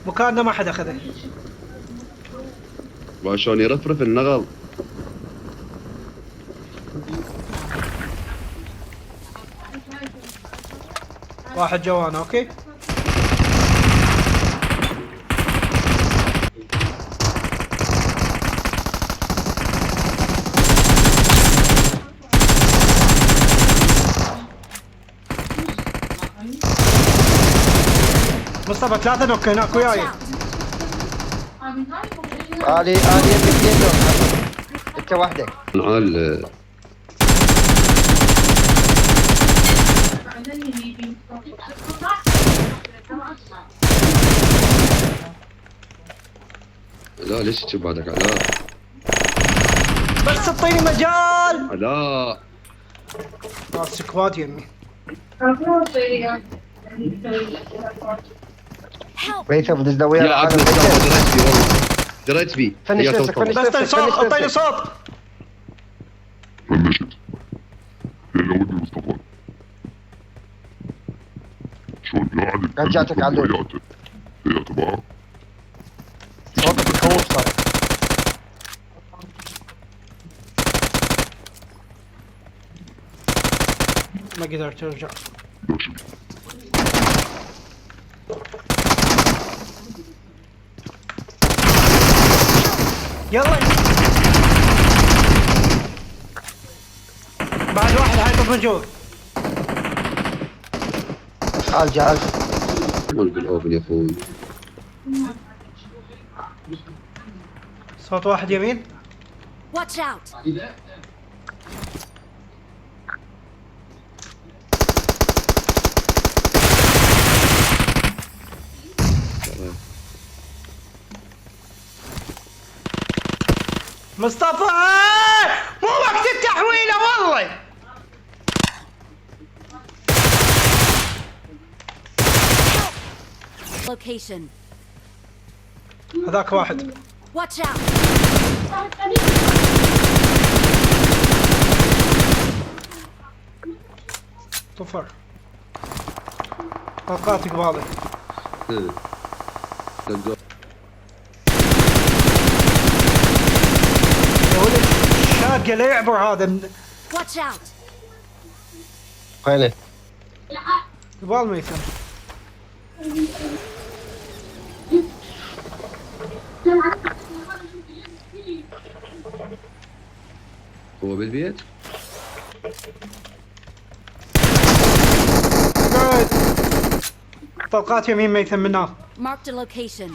مكاننا ما حد اخذه. شلون يرفرف النغل. واحد جوانا اوكي. مصطفى 3 نوك هناك وياي. الي يبي انت وحدك. نعال لا ليش تشوف بعدك علاء؟ بس اعطيني مجال. علاء سكواد يمي. ميثم دز ويا يا عبد الله دريت بي فنش نفسك فنش بس نفسك صوت اعطيني صوت. فنشت يا ودي مصطفى شلون قاعد رجعتك على اللول. هي تبع صوتك يخوف صار. ما قدرت ارجع. يلا بعد واحد هايبر موجود. جعل مال بالاوبن يا اخوي. صوت واحد يمين. Watch out! مصطفى مو وقت التحويله والله. Location. هذاك واحد. Watch out! طفر طلقات قبالي. يا ولد شاقة لا يعبر هذا. Watch out! وينه؟ قبال ميثم. هو بالبيت؟ قاعد طلقات يمين ميثم من هناك. Marked a location.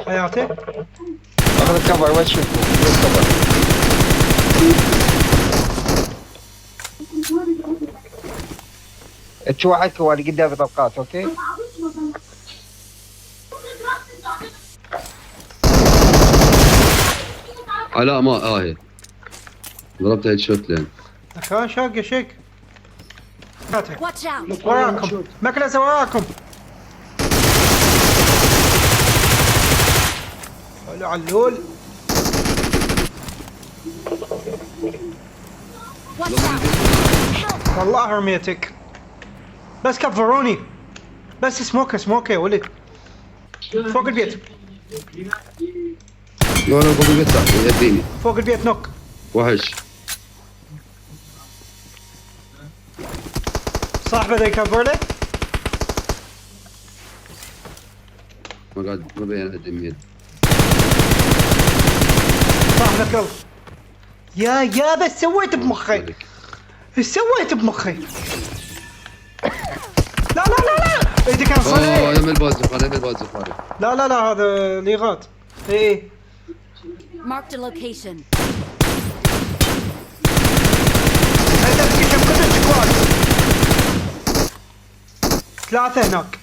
حياتي اخذ الكفر وين تشوفه؟ الكفر. انت واحد كوالي قدامي طلقات اوكي؟ علاء ما هي ضربت هيد شوت لين كان شاقة شيك. Watch out! وراكم مكنسة وراكم. حلو علول. Watch out! والله رميتك بس كفروني. بس سموك يا ولد فوق البيت. لا فوق البيت يديني فوق البيت نوك. وحش. صاحبه ذا يكفر له. ما قاعد ما بين اقدم يد. صاحبه كل. يا بس سويت بمخي. ايش سويت بمخي؟ لا اذا كان صريح. انا من البازوقة لا هذا ليغات. ايه Marked a location. هذا كم كل سكواد. 3 هناك.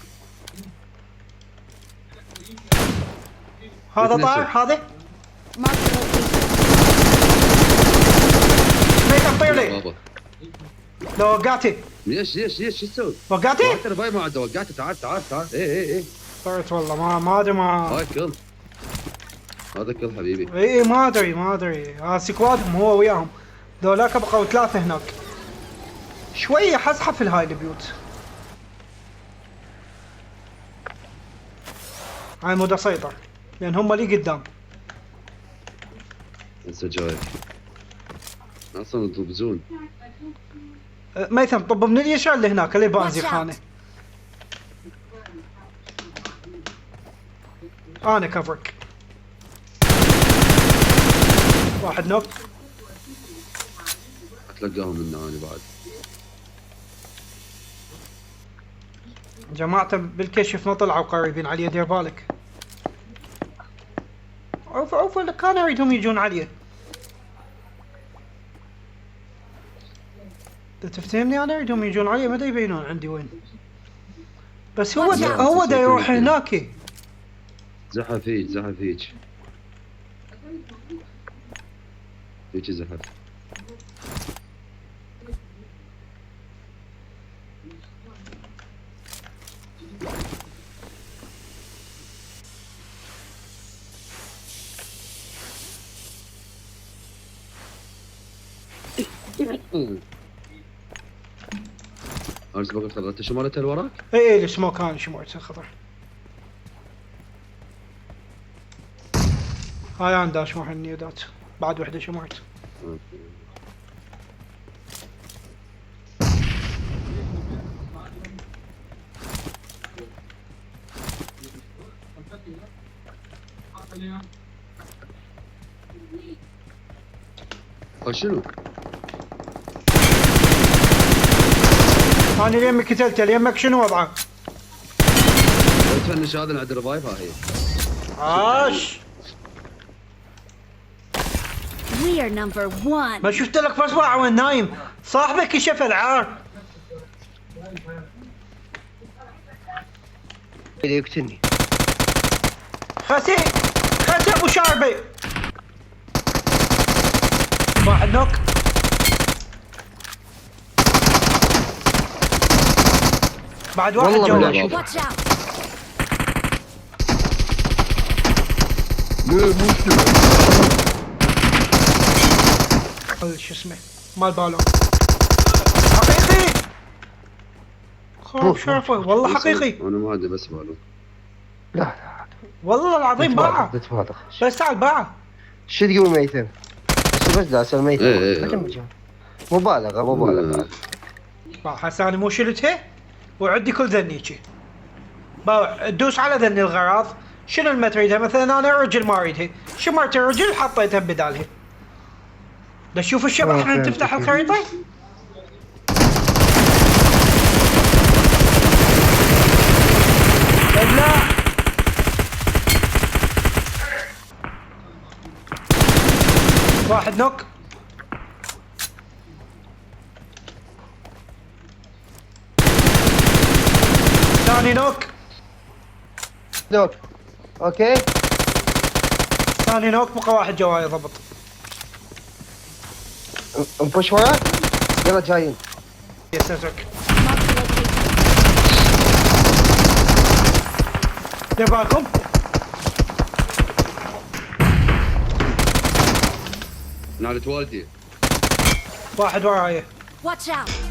هذا طايح هذا. Marked a location. ميت طير لي. بابا لو وقعتي. ليش شو تسوي؟ وقعتي؟ ترى باي ما عدى وقعت. تعال ايه طرت والله ما ادري ما. هاي كل هذا كل حبيبي. ايه ما ادري سكوادهم هو وياهم. ذولاك بقوا 3 هناك. شوية حزحف في هاي البيوت. على مود اسيطر لان هم لي قدام. هسه جاي اصلا يطبزون. ميثم طب من اليسار اللي هناك اللي بانزي Watch out. خانه. انا كفرك. واحد نوك. اتلقاهم من انا بعد. جماعة بالكشف ما طلعوا قريبين علي، دير بالك. عوف اللي كانوا يريدهم يجون علي. انت تفتهمني؟ انا اريدهم يجون علي ما دا يبينون عندي وين. بس هو لا، هو دا يروح هناك. زحف هيك زحف هيك. هيك زحف. ارز بقى خلطت شو مالتها اللي وراك؟ اي السموك هاني شمعت الخضر. هاي انا داش واحد النيودات بعد وحده شمعت. شنو؟ انا اليمك قتلته، اليمك شنو وضعه؟ تفنش هذا اللي عند الريفايف هاي. عاش. We are number 1. ما شفت لك مصباح وين نايم؟ صاحبك كشف العار. اللي يقتلني. خسي ابو شاربي. واحد نوك. بعد واحد والله جوا. بالله. Watch out. شو اسمه مال بالون حقيقي. خوف شرفه والله حقيقي. انا ما ادري بس بالو. لا والله العظيم باعه. تتفاضل. بس تعال باعه. شو تقول ميثم؟ بس داس الميثم. إيه. مبالغة. باع هسه انا مو شلتها وعندي كل ذنيكي. باع تدوس على ذني الغراض. شنو اللي ما تريدها؟ مثلا انا رجل ما اريدها، شمرت الرجل حطيتها بدالها. دا شوف الشبح احنا فهمت تفتح كيف. الخريطة. لا واحد نوك. ثاني نوك. دوك. اوكي. ثاني نوك بقى واحد جواي ضبط. نبوش وراك. يلا جايين. يسزك. Mark the location. دير بالكم. نالت والدي. واحد وراي. Watch out.